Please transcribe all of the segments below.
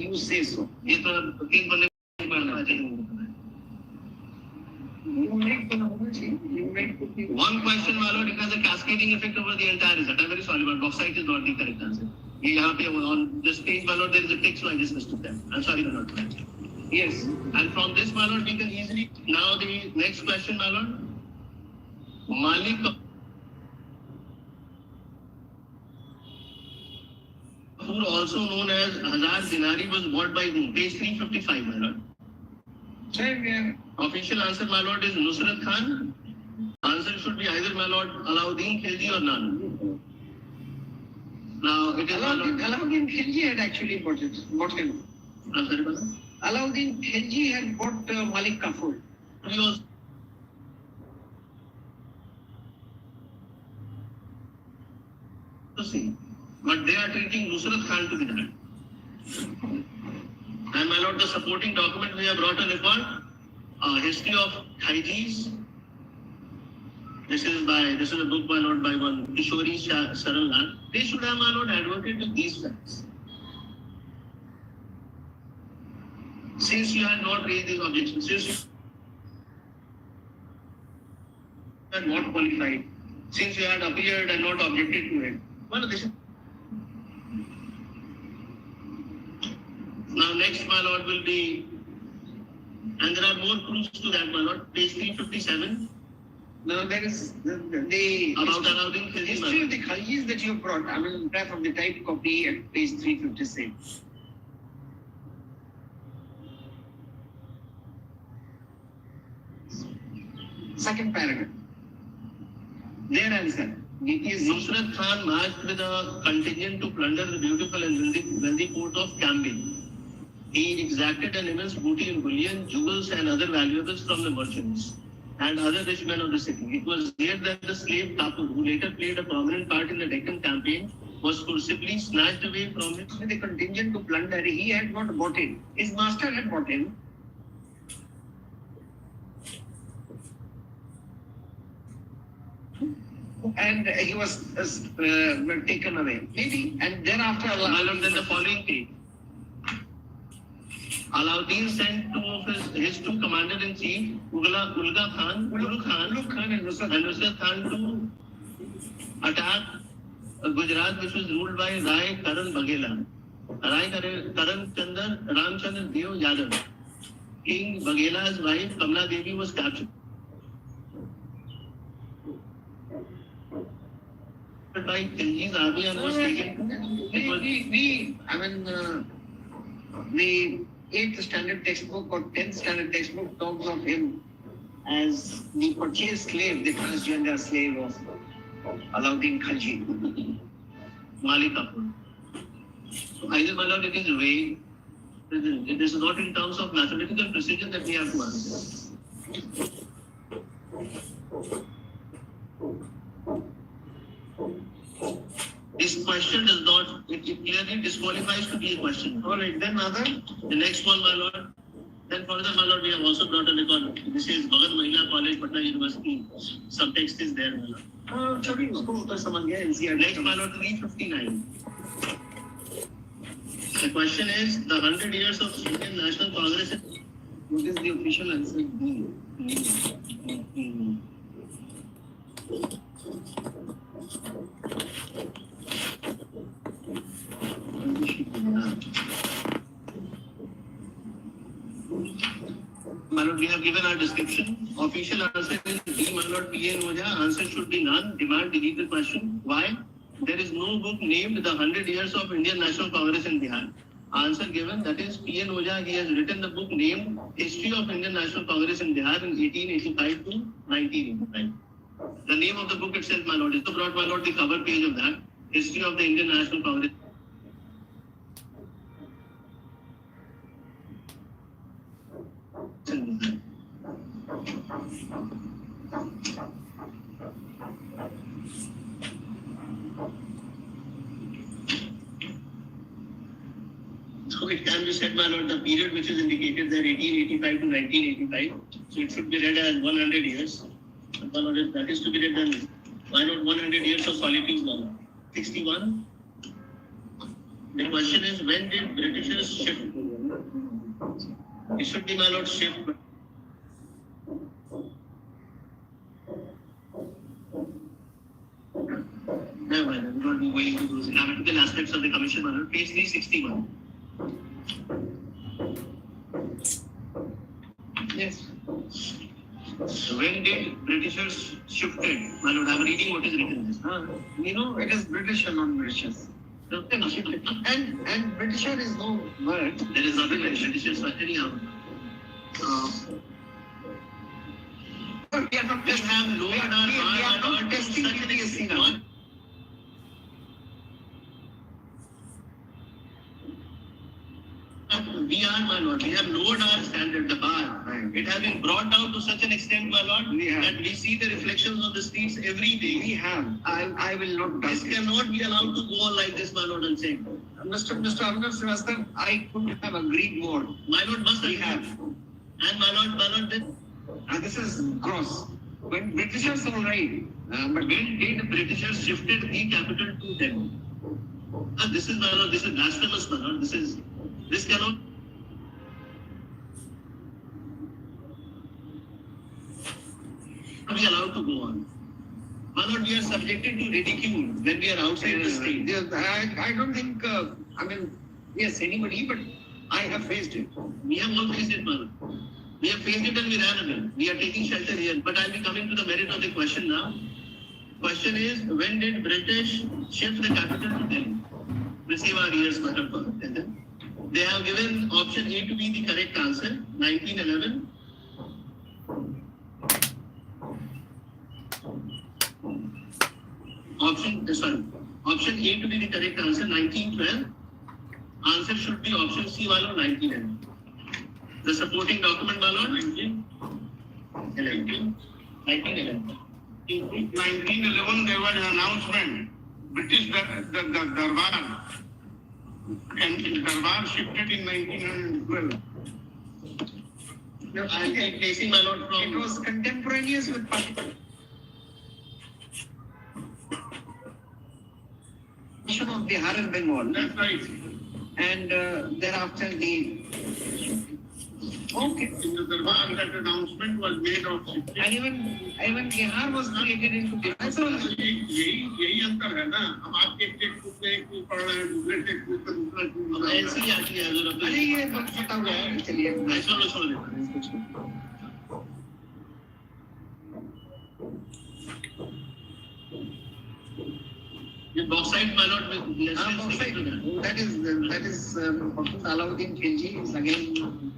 You say so. ये तो 3 बंदे पढ़ना चाहिए. One question, my lord, it has a cascading effect over the entire result. I'm very sorry, but bauxite is not the correct answer. ये यहाँ पे on this page, my lord, there is a text, so I just mistook that. I'm sorry for not correct. Yes, and from this, my lord, we can easily now the next question, my lord. Malik Kapoor, also known as Hazar Dinari, was bought by whom? Page 355, my lord. Official answer, my lord, is Nusrat Khan. Answer should be either, my lord, Alauddin Khilji or none. Now, it is Alauddin Khilji had actually bought him. I'm sorry, brother? Alauddin Khilji had bought Malik Kafur. We also see, but they are treating Nusrat Khan to be that. And my lord, the supporting document we have brought a record, history of Khaijis. This is a book, my lord, by one Kishori Saranlal. They should have, my lord, advocated these facts. Since you had not raised these objections, since you had not qualified, since you had appeared and not objected to it, well, this is. Now, next, my lord, will be, and there are more proofs to that, my lord, page 357. Now, there is the about Alauddin Khilji. History of the Khaljis that you brought. I mean, from the typed copy at page 356. Second paragraph. Their answer. It is Nusrat Khan marched with a contingent to plunder the beautiful and wealthy port of Camden. He exacted an immense booty in bullion, jewels, and other valuables from the merchants and other rich men of the city. It was here that the slave Kapur, who later played a prominent part in the Deccan campaign, was forcibly snatched away from it. With a contingent to plunder, he had not bought it. His master had bought him. And he was taken away. Maybe. And thereafter, then the following page. Alauddin sent two of his two commander-in-chief, Ulugh Khan, and Nusrat Khan to attack Gujarat, which was ruled by Rai Karan Baghela. Rai Karan Chandra Ramchandra Dev Yadav. King Baghela's wife, Kamla Devi, was captured by Khilji's army and was taken. The 8th standard textbook or 10th standard textbook talks of him as the purchased slave, the transgender slave of Alauddin Khilji. Malik Kapoor. So either, my lord, it is vague. It is not in terms of mathematical precision that we have to answer. This question does not, it clearly disqualifies to be a question. All right, then other? The next one, my lord. Then further, my lord, we have also brought a record. This is Bhagat Mahila College, Patna University. Some text is there, my lord. Next, my lord, 359. The question is, the 100 years of Indian National Congress. What is the official answer? My lord, we have given our description. Official answer is D. My lord, P.N. Oja. Answer should be none. Demand delete the question. Why? There is no book named The 100 Years of Indian National Congress in Bihar. Answer given, that is P.N. Oja. He has written the book named History of Indian National Congress in Bihar in 1885 to 1985. The name of the book itself, my lord, is to brought, my lord, the cover page of that. History of the Indian National Congress. So it can be said, my lord, the period which is indicated there, 1885 to 1985. So it should be read as 100 years. My lord, if that is to be read, then why not 100 years of solitude, my lord? 61. The question is, when did Britishers shift? It should be, my lord, shift. Never mind, I'm not going into those grammatical aspects of the commission, my lord. Page 361. Yes. When did Britishers shifted? My lord, I'm reading what is written. It is British and non-Britishers. And Britisher is no word. There is nothing like Britishers, but anyhow. We are not Just have lowered our bar, we are my lord, not to testing such an bpsc extent. now. We are, my lord, we have lowered our standard, the bar. Right. It has been brought down to such an extent, my lord, We have. that we see the reflections on the streets every day. We have. I will not This doubt it. cannot be allowed to go on like this, my lord, unsaid. Mr. Arvind Srivastava, I couldn't have agreed more. My lord must We agree. have. And my lord, then, And this is gross. When Britishers all right, but when did Britishers shifted the capital to Delhi? This is, my lord, this is blasphemous, my lord. This cannot be allowed to go on. My lord, we are subjected to ridicule when we are outside the state. I don't think, yes, anybody, but I have faced it. We have all faced it, my lord. We have faced it and we ran away. We are taking shelter here. But I'll be coming to the merit of the question now. Question is, when did British shift the capital to Delhi? Receive our ears, my lord. They have given option A to be the correct answer, 1911. Option A to be the correct answer, 1912. Answer should be option C, my lord, 1911. The supporting document, my lord, 1911. In 1911, there was an announcement. British Darbar, and Darbar shifted in 1912. No, I'll be placing, my lord, it from was contemporaneous with partition of Bihar and Bengal. That's right. And thereafter the okay. In the Darbar, that announcement was made of shifting. And even Bihar was created into Bihar. So यही अंतर है ना. अब आप एक text book में एक चीज पढ़ रहे हैं, दूसरे टेक्स्ट बुक में दूसरा चीज पढ़ रहे हैं. NCERT है, अरे ये बहुत पता हुआ है. चलिए छोड़ो. The bauxite, my lord, let's stick to that. that is Alauddin Khilji is again.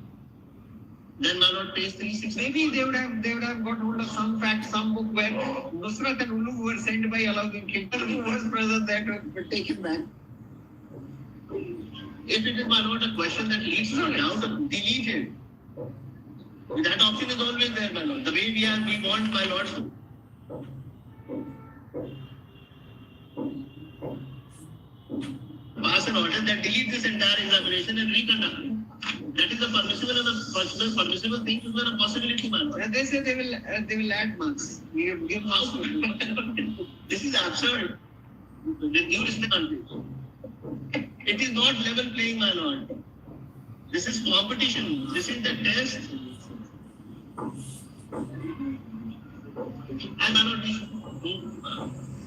Then, my lord, page 360. Maybe they would have got hold of some fact, some book where Nusrat and Ulugh were sent by Alauddin Khilji, who was present there to take him back. If it is, my lord, a question that leads to a doubt, delete it. That option is always there, my lord. The way we want, my lord, to pass an order that deletes this entire examination and reconduct it. That is a permissible and a permissible thing, is not a possibility, my lord. And they say they will add marks. Give marks. This is absurd. With due respect, it is not level playing, my lord. This is competition. This is the test. And my lord,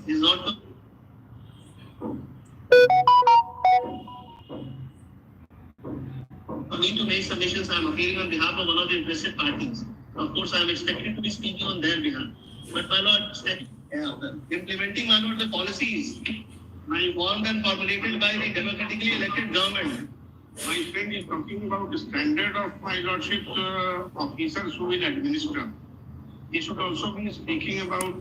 is not. I need to make submissions. I am appearing on behalf of one of the interested parties. Of course, I am expected to be speaking on their behalf. But my lord, implementing, my lord, the policies formed and formulated by the democratically elected government. My friend is talking about the standard of my lordship officers who will administer. He should also be speaking about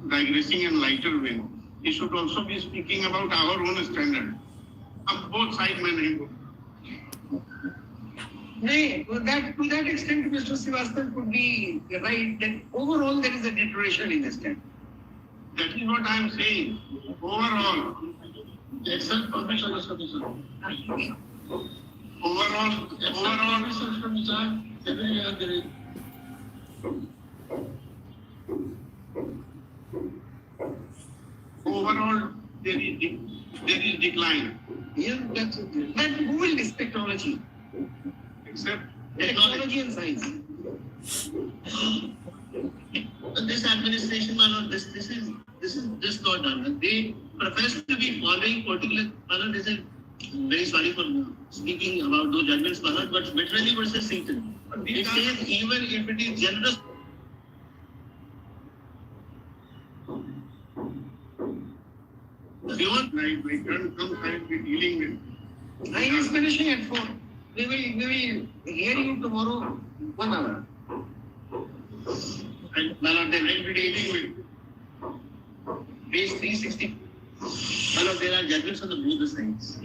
digressing and lighter vein. He should also be speaking about our own standard. Both sides may not. Nay, to that extent, Mr. Srivastava could be right that overall there is a deterioration in the standard. That is what I am saying. Overall. Yes, sir. Permission, Mr. Overall. overall there is decline. Yeah, but who will this technology? Except Technology and science. This administration, Manoj, this is just not done. They profess to be following particular. Manoj, this is very sorry for speaking about those judgments, Manoj, but literally versus Satan. It says even if it is generous. Beyond my turn comes, I will be dealing with. Time is finishing at 4. We will hear you tomorrow 1 hour. and Manoj, they will be dealing with page 360. Manoj, there are judgments on the both sides.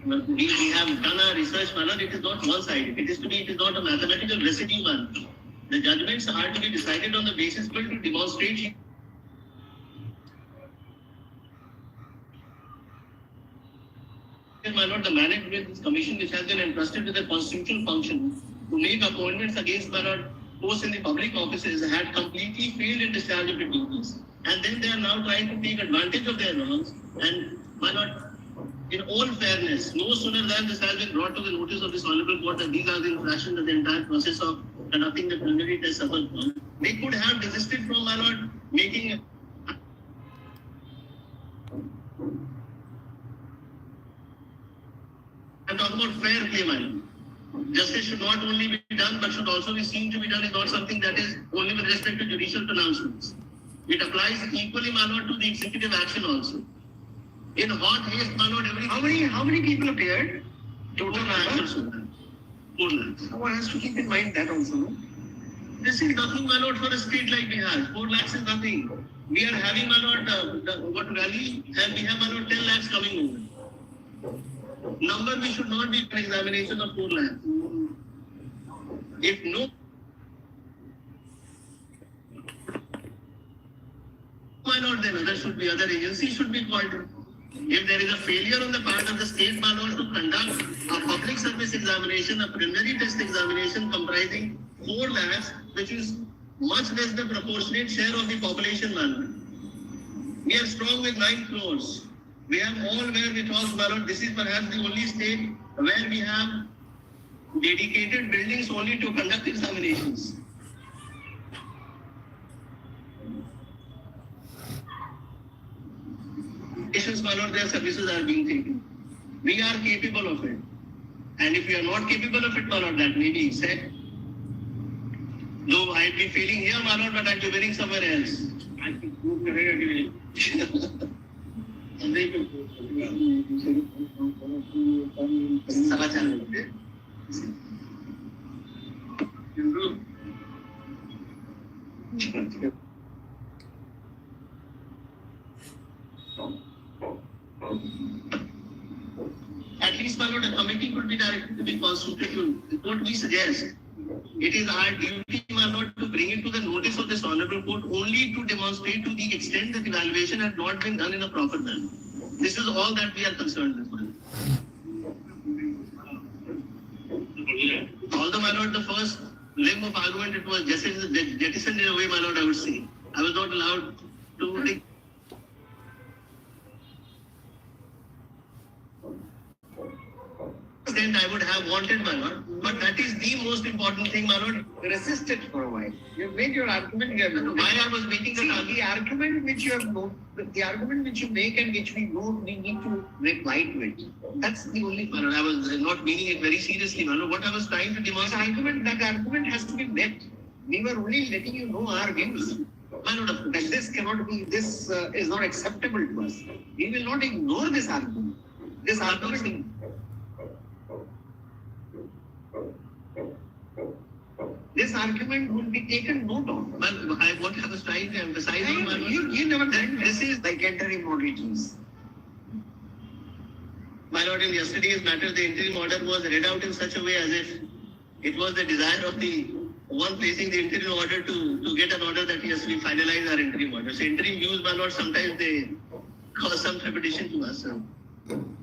We have done our research, Manoj. It is not one-sided. It is not a mathematical residue, Manoj. The judgments are to be decided on the basis built to demonstrate. My lord, the management commission, which has been entrusted with a constitutional function to make appointments against my lord posts in the public offices, had completely failed in discharge of its duties. And then they are now trying to take advantage of their wrongs. And my lord, in all fairness, no sooner than this has been brought to the notice of this honorable court that these are the infractions of the entire process of conducting the preliminary test suffered from, they could have desisted from, my lord, making. I'm talking about fair play, my lord. Justice should not only be done, but should also be seen to be done. Is not something that is only with respect to judicial pronouncements. It applies equally, my lord, to the executive action also. In hot haste, my lord, How many people appeared? Total lakhs. 4 lakhs. One has to keep in mind that also. No? This is nothing, my lord, for a state like Bihar. 4 lakhs is nothing. We are having, my lord, what rally, and we have, my lord, 10 lakhs coming over. Number we should not be an examination of 4 lakhs. If no, my lord, then there should be other agencies should be called. If there is a failure on the part of the state, my lord, to conduct a public service examination, a preliminary test examination comprising 4 lakhs, which is much less the proportionate share of the population, my lord. We are strong with 9 crores. We have all where we talk, my lord, this is perhaps the only state where we have dedicated buildings only to conduct examinations. Patients, my lord, their services are being taken. We are capable of it. And if we are not capable of it, my lord, that may be said. Though I'd be feeling here, my lord, but I'd be winning somewhere else. I think prove again. At least, my lord, a committee could be directed to be constituted. What we suggest, it is our duty, my lord, to bring it to the notice of this honorable court only to demonstrate to the extent that evaluation has not been done in a proper manner. This is all that we are concerned with. Although, my lord, the first limb of argument, it was jettisoned in a way, my lord, I would say. I was not allowed to take. Extent I would have wanted, my lord, but that is the most important thing, my lord. Resist it for a while. You made your argument. Why I was making the argument which you have the argument which you make and which we know, we need to reply to it. That's the only. My lord, I was not meaning it very seriously, my lord. What I was trying to demonstrate. That argument has to be met. We were only letting you know our views. My lord, of course. This cannot be. This is not acceptable to us. We will not ignore this argument. This argument. This argument will be taken note of. But what I was trying to emphasize on, my lord, you never meant this is like entering modalities. My lord, in yesterday's matter, the interim order was read out in such a way as if it was the desire of the one placing the interim order to get an order that yes, we finalize our interim order. So interim views, my lord, sometimes they cause some repetition to us.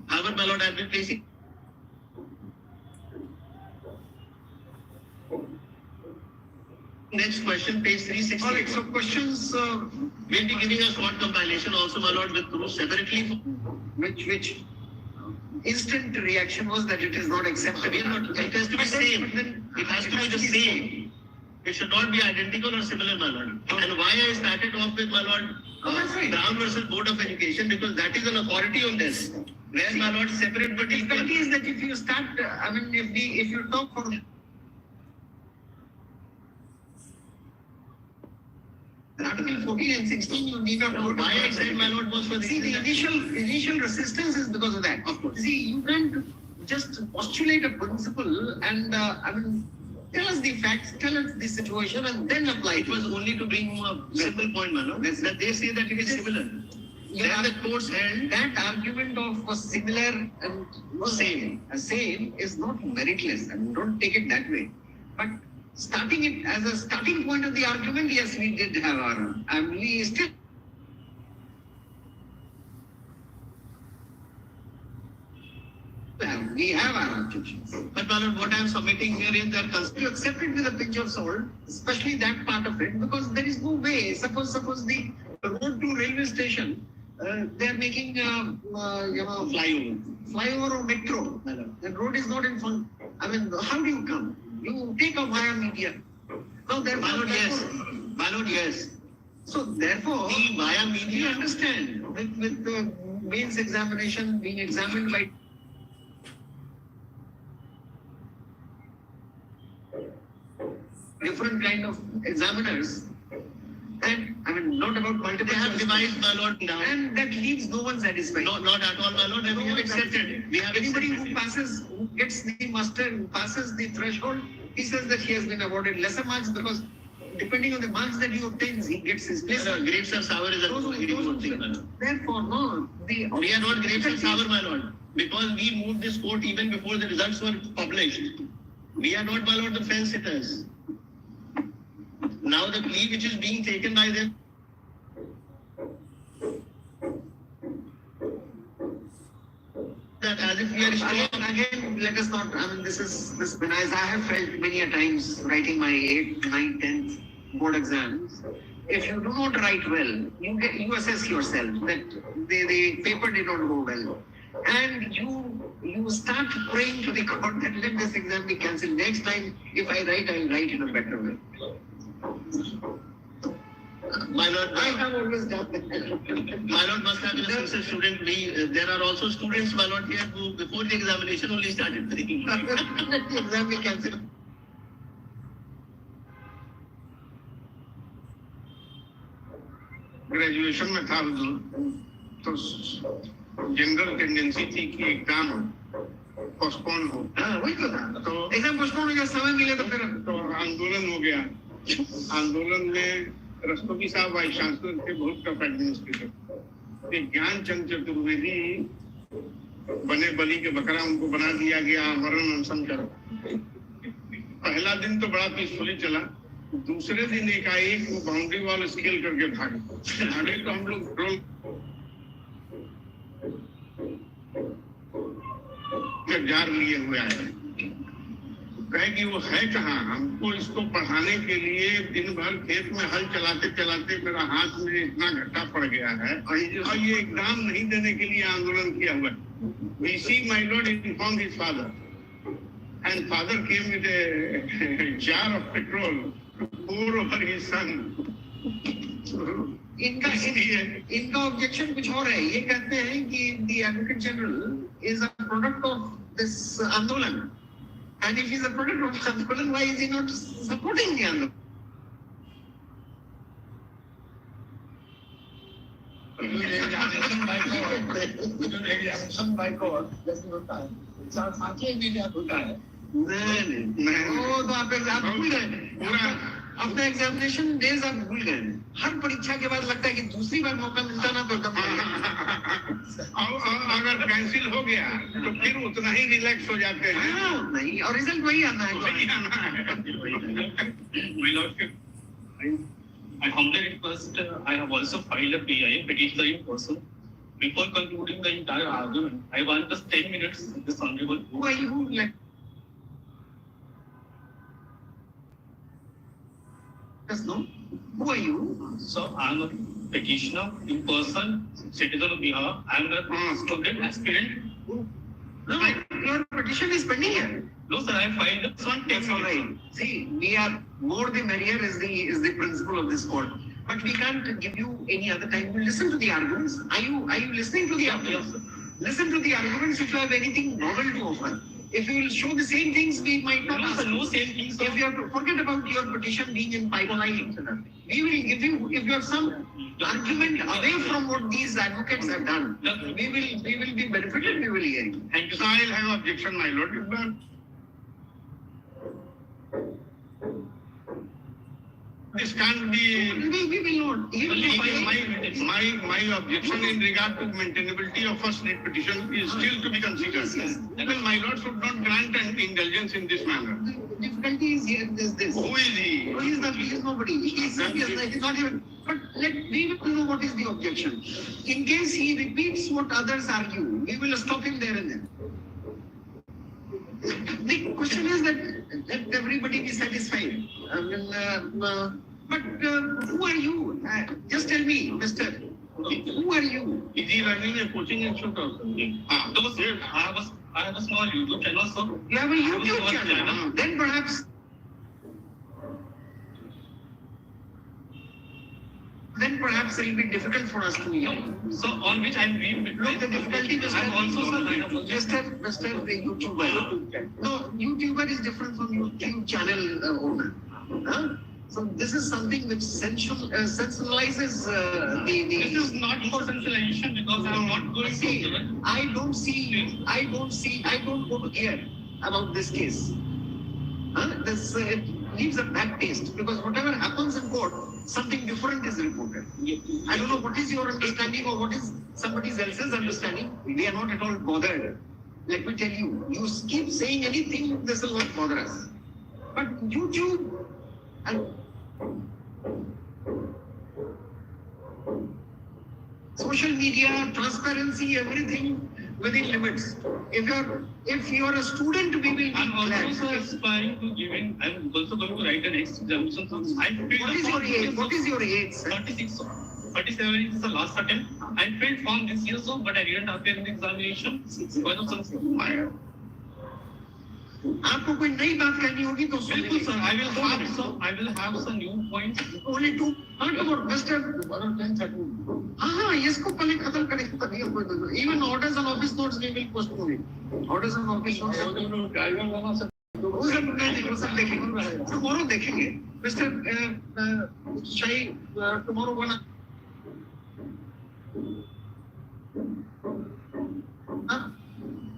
However, my lord, I have been placing. Next question, page 360. All right, so questions We'll be giving a short compilation also, my lord, with proofs separately. which instant reaction was that it is not acceptable. It has to be same. It has to be the same. It should not be identical or similar, my lord. And why I started off with, my lord, that's right. Brown versus Board of Education, because that is an authority on this. Where, my lord, separate but The equal. difficulty is that if you start, if you talk for Article 14 and 16, you need not know Why I said, my lord, was for See, the initial resistance is because of that. Of course. See, you can't just postulate a principle and, tell us the facts, tell us the situation, and then apply It was only to bring a simple point, my lord, that they say that it is similar. Yeah. Then the courts held That argument of similar and same is not meritless. Don't take it that way. But starting it as a starting point of the argument, yes, we did have our, we still we have our objections. But my lord, what I am submitting here is that You accept it with a pinch of salt, especially that part of it, because there is no way. Suppose the road to railway station, they are making flyover or metro. The road is not in front. How do you come? You take a via media. Now my lord, yes. My lord, yes. So therefore, The via we media. understand with the mains examination being examined by different kind of examiners, and not about multiple They have choice. devised, my lord, now. And that leaves no one satisfied. No, not at all, my lord. We have accepted it. We have Anybody accepted who gets the muster, who passes the threshold, he says that he has been awarded lesser marks because depending on the marks that he obtains, he gets his place. Grapes of sour is a very good thing, my lord. Therefore, no. We are not grapes and sour, my lord, because we moved this court even before the results were published. We are not, my lord, the fence sitters. Now the plea which is being taken by them. That as if we are Again, let us not, when I have felt many a times writing my 8th, 9th, 10th board exams, if you do not write well, you assess yourself that the paper did not go well. And you start praying to the court that let this exam be cancelled. Next time, if I write, I will write in a better way. my lord, I have always done that. my lord must have been a sincere student. There are also students, my lord, here who before the examination only started thinking. Let the exam be cancelled. Graduation में था तो general tendency थी कि exam postpone हो वही तो था। तो एग्जाम पोस्टपोन हो गया, समय मिले तो फिर तो आंदोलन हो गया। आंदोलन में रस्तोगी साहब वाइस चांसलर थे, बहुत टफ एडमिनिस्ट्रेटर। ज्ञानचंद चतुर्वेदी बने बलि के बकरा, उनको बना दिया गया आमरण अनशन कर। पहला दिन तो बड़ा पीसफुली चला, दूसरे दिन एकाएक वो बाउंड्री वॉल स्केल करके भागे तो हम लोग रोल जार लिए हुए आए, कहे कि वो है कहाँ। हमको इसको पढ़ाने के लिए दिन भर खेत में हल चलाते चलाते मेरा हाथ में इतना घट्टा पड़ गया है और ये एग्जाम नहीं देने के लिए आंदोलन किया हुआ है। VC my lord informed his father and father came with a jar of petrol to pour over his son. इनका ऑब्जेक्शन कुछ और है। ये कहते हैं कि the advocate general is a product of this आंदोलन, and if he is a product of this आंदोलन, why is he not supporting the आंदोलन? by court, there's no time. It's our होता है। नहीं, वो तो आप भूल गए। अपना एग्जामिनेशन डेज आप भूल गए। हर परीक्षा के बाद लगता है कि दूसरी बार मौका मिलता ना तो अगर कैंसिल हो गया तो फिर उतना ही रिलैक्स हो जाते हैं। नहीं, और रिजल्ट वही आना है। My lordship, I humbly request, I have also filed a PI, petitioner in person. Before concluding the entire argument, I want just 10 minutes with this honorable. Why you like? Just know. Who are you? So I'm a petitioner in person, citizen of Bihar. I'm a student aspirant. No, your petition is pending here. No, sir, I filed this one. That's all right. See, we are more the merrier is the principle of this court. But we can't give you any other time. You listen to the arguments. Are you listening to the arguments? Yes, Listen to the arguments if you have anything novel to offer. If you will show the same things, we might not no, ask. sir, no same thing, sir. If you have to forget about your petition being in pipeline, we will give you, if you have some argument away from what these advocates have done, we will be benefited, we will hear you. Thank you, sir. I'll have objection, my lord. This can't be. We will not. He will be fine. My objection in regard to maintainability of first rate petition is still to be considered. Yes. Even my lord should not grant an indulgence in this manner. The difficulty is here is this. Who is he? He is nobody. He is not even. But we will know what is the objection. In case he repeats what others argue, we will stop him there and then. The question is that let everybody be satisfied. But who are you? Just tell me, Mister. Who are you? Is he running a coaching institute also? No, sir, I have a small YouTube channel, sir. You have a YouTube channel. Then perhaps. Then perhaps it will be difficult for us to hear. So on which I'm being Look, the difficulty is I'm also, sir, Mr. The YouTuber. No, YouTuber is different from YouTube channel owner. Huh? So this is something which sensationalizes the. This is not for sensationalization because I'm not going to. I don't go to hear about this case. This it leaves a bad taste because whatever happens in court, something different is reported. I don't know what is your understanding or what is somebody else's understanding. We are not at all bothered. Let me tell you, you keep saying anything, this will not bother us. But YouTube and social media, transparency, everything within limits. If you're a student, we will be I'm glad. also aspiring to giving. I'm also going to write an examination. What is your age? What is your age, sir? 36. 37 is the last attempt. I filled form this year, so but I didn't appear in the examination because of some. आपको कोई नई बात करनी होगी तो बिल्कुल sir, I will have some new points. Only two. Mr. हाँ, इसको पहले खत्म करें तभी even orders and office notes we will postpone it. Orders and office notes. वो सब देखेंगे. Tomorrow देखेंगे. Mr. Shai, tomorrow one.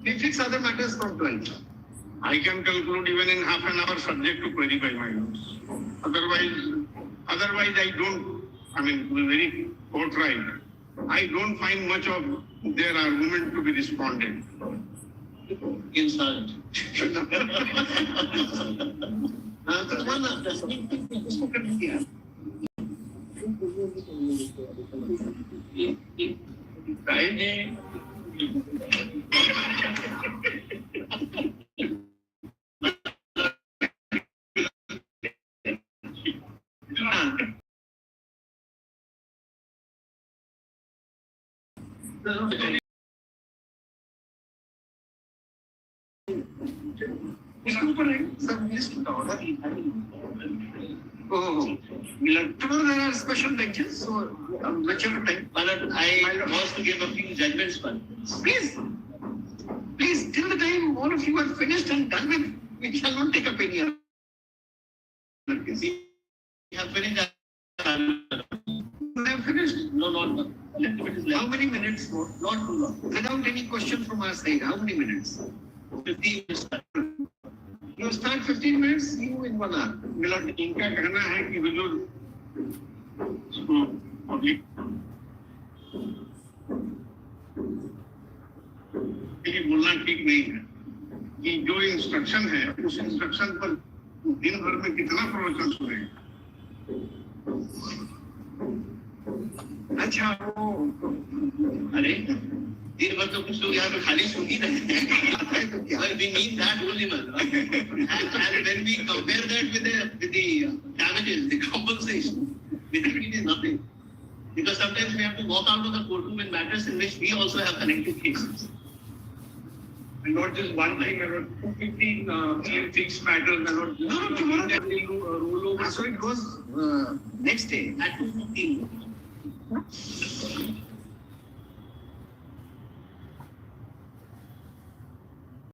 We fix other matters from 12. I can conclude even in half an hour subject to query by my lords. Otherwise I don't, to be very forthright, I don't find much of their argument to be responded. Insult. Friday. इसके ऊपर सब list का order tomorrow there are special benches, so whichever time. But I was to give a few judgments, but Please, till the time all of you are finished and done with, we shall not take up any other case. we have finished. You have finished? No, not little bit is How left. many minutes more? Not too long. Without any question from our side, how many minutes? 15 minutes. You start 15 minutes, you in 1 hour. Millet इनका कहना है कि वो जो public ये बोलना ठीक नहीं है कि जो इंस्ट्रक्शन है उस इंस्ट्रक्शन पर दिन भर में कितना प्रवचन सुने. I अच्छा वो अरे दिन भर तो कुछ लोग यहाँ पे खाली सुन ही रहे हैं तो क्या we need that only man and when we compare that with the damages, the compensation, we think it is nothing, because sometimes we have to walk out of the courtroom in matters in which we also have connected cases. And not just one thing, about 215 fixed matters, and not No, tomorrow they will roll over. so it goes next day At 2:15.